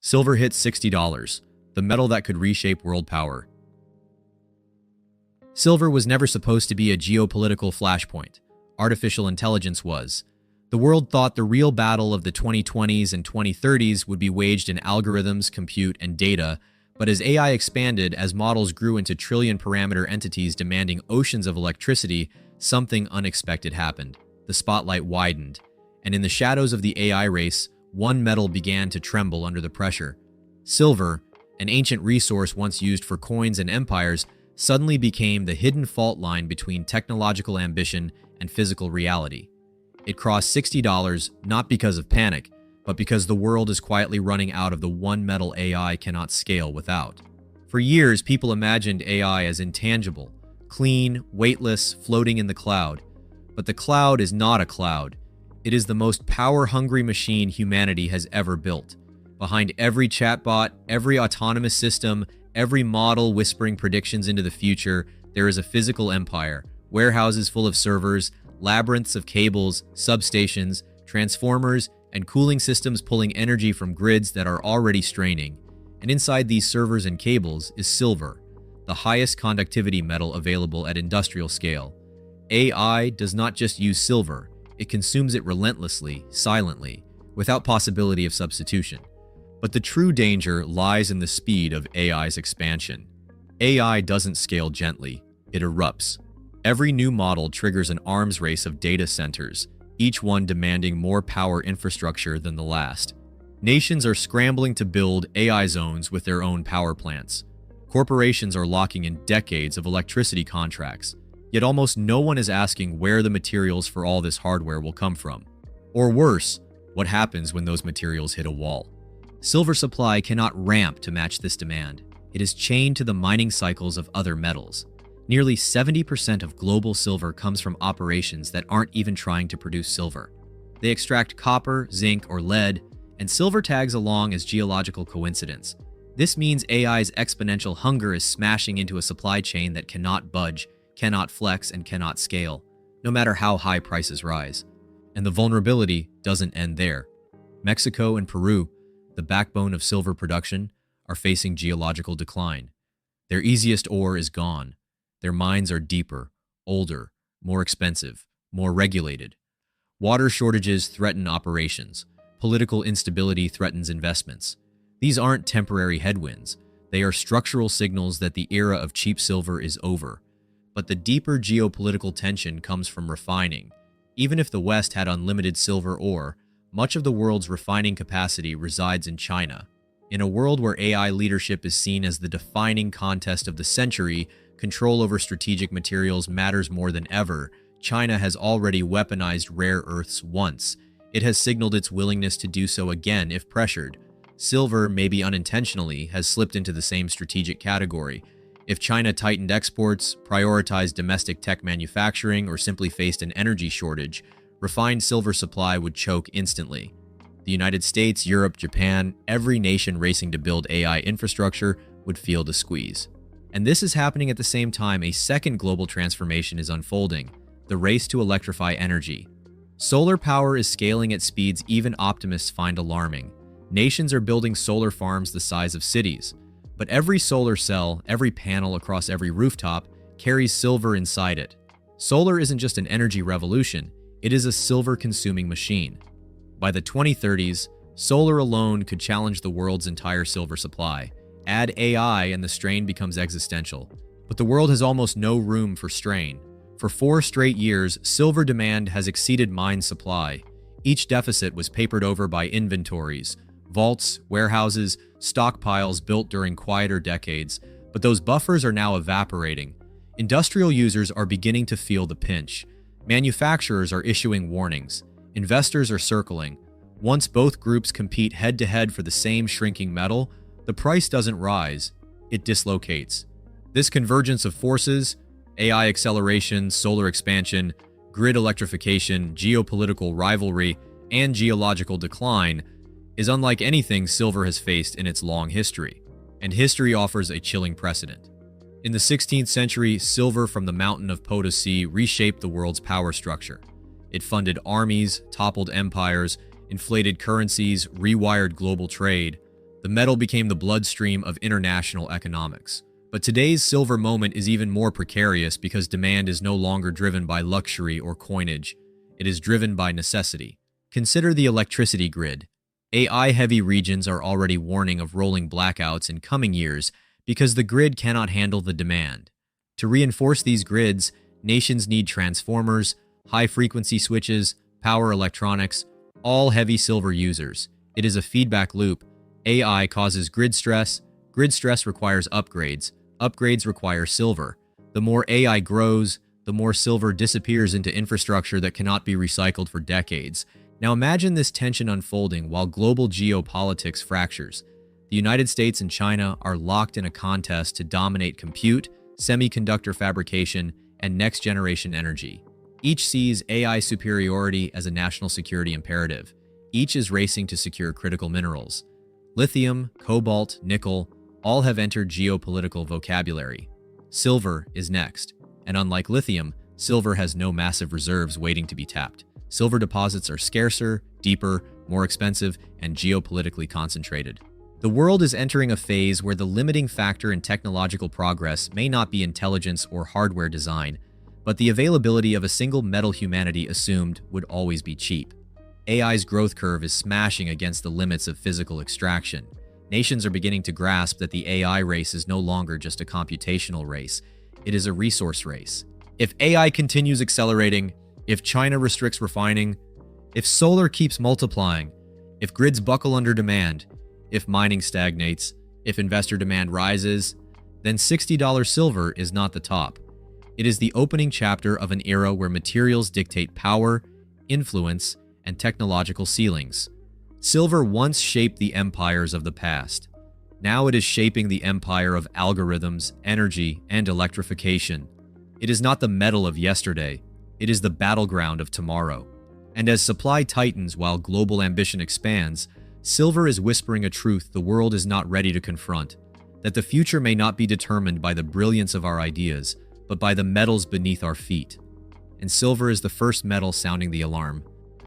Silver hit $60, the metal that could reshape world power. Silver was never supposed to be a geopolitical flashpoint. Artificial intelligence was. The world thought the real battle of the 2020s and 2030s would be waged in algorithms, compute, and data, but as AI expanded, as models grew into trillion-parameter entities demanding oceans of electricity, something unexpected happened. The spotlight widened, and in the shadows of the AI race, one metal began to tremble under the pressure. Silver, an ancient resource once used for coins and empires, suddenly became the hidden fault line between technological ambition and physical reality. It crossed $60 not because of panic, but because the world is quietly running out of the one metal AI cannot scale without. For years, people imagined AI as intangible, clean, weightless, floating in the cloud. But the cloud is not a cloud. It is the most power-hungry machine humanity has ever built. Behind every chatbot, every autonomous system, every model whispering predictions into the future, there is a physical empire, warehouses full of servers, labyrinths of cables, substations, transformers, and cooling systems pulling energy from grids that are already straining. And inside these servers and cables is silver, the highest conductivity metal available at industrial scale. AI does not just use silver, it consumes it relentlessly, silently, without possibility of substitution. But the true danger lies in the speed of AI's expansion. AI doesn't scale gently, it erupts. Every new model triggers an arms race of data centers, each one demanding more power infrastructure than the last. Nations are scrambling to build AI zones with their own power plants. Corporations are locking in decades of electricity contracts, yet almost no one is asking where the materials for all this hardware will come from. Or worse, what happens when those materials hit a wall? Silver supply cannot ramp to match this demand. It is chained to the mining cycles of other metals. Nearly 70% of global silver comes from operations that aren't even trying to produce silver. They extract copper, zinc, or lead, and silver tags along as geological coincidence. This means AI's exponential hunger is smashing into a supply chain that cannot budge, cannot flex, and cannot scale, no matter how high prices rise. And the vulnerability doesn't end there. Mexico and Peru, the backbone of silver production, are facing geological decline. Their easiest ore is gone. Their mines are deeper, older, more expensive, more regulated. Water shortages threaten operations. Political instability threatens investments. These aren't temporary headwinds. They are structural signals that the era of cheap silver is over. But the deeper geopolitical tension comes from refining. Even if the West had unlimited silver ore, much of the world's refining capacity resides in China. In a world where AI leadership is seen as the defining contest of the century, control over strategic materials matters more than ever. China has already weaponized rare earths once. It has signaled its willingness to do so again if pressured. Silver, maybe unintentionally, has slipped into the same strategic category. If China tightened exports, prioritized domestic tech manufacturing, or simply faced an energy shortage, refined silver supply would choke instantly. The United States, Europe, Japan, every nation racing to build AI infrastructure would feel the squeeze. And this is happening at the same time a second global transformation is unfolding, the race to electrify energy. Solar power is scaling at speeds even optimists find alarming. Nations are building solar farms the size of cities. But every solar cell, every panel across every rooftop, carries silver inside it. Solar isn't just an energy revolution, it is a silver-consuming machine. By the 2030s, solar alone could challenge the world's entire silver supply. Add AI and the strain becomes existential. But the world has almost no room for strain. For 4 straight years, silver demand has exceeded mine supply. Each deficit was papered over by inventories, vaults, warehouses, stockpiles built during quieter decades, but those buffers are now evaporating. Industrial users are beginning to feel the pinch. Manufacturers are issuing warnings. Investors are circling. Once both groups compete head-to-head for the same shrinking metal, the price doesn't rise, it dislocates. This convergence of forces, AI acceleration, solar expansion, grid electrification, geopolitical rivalry, and geological decline, is unlike anything silver has faced in its long history, and history offers a chilling precedent. In the 16th century, silver from the mountain of Potosi reshaped the world's power structure. It funded armies, toppled empires, inflated currencies, rewired global trade. The metal became the bloodstream of international economics. But today's silver moment is even more precarious because demand is no longer driven by luxury or coinage. It is driven by necessity. Consider the electricity grid. AI-heavy regions are already warning of rolling blackouts in coming years because the grid cannot handle the demand. To reinforce these grids, nations need transformers, high-frequency switches, power electronics, all heavy silver users. It is a feedback loop. AI causes grid stress requires upgrades require silver. The more AI grows, the more silver disappears into infrastructure that cannot be recycled for decades. Now imagine this tension unfolding while global geopolitics fractures. The United States and China are locked in a contest to dominate compute, semiconductor fabrication, and next-generation energy. Each sees AI superiority as a national security imperative. Each is racing to secure critical minerals. Lithium, cobalt, nickel, all have entered geopolitical vocabulary. Silver is next, and unlike lithium, silver has no massive reserves waiting to be tapped. Silver deposits are scarcer, deeper, more expensive, and geopolitically concentrated. The world is entering a phase where the limiting factor in technological progress may not be intelligence or hardware design, but the availability of a single metal humanity assumed would always be cheap. AI's growth curve is smashing against the limits of physical extraction. Nations are beginning to grasp that the AI race is no longer just a computational race, it is a resource race. If AI continues accelerating, if China restricts refining, if solar keeps multiplying, if grids buckle under demand, if mining stagnates, if investor demand rises, then $60 silver is not the top. It is the opening chapter of an era where materials dictate power, influence, and technological ceilings. Silver once shaped the empires of the past. Now it is shaping the empire of algorithms, energy, and electrification. It is not the metal of yesterday, it is the battleground of tomorrow. And as supply tightens while global ambition expands, silver is whispering a truth the world is not ready to confront, that the future may not be determined by the brilliance of our ideas, but by the metals beneath our feet. And silver is the first metal sounding the alarm.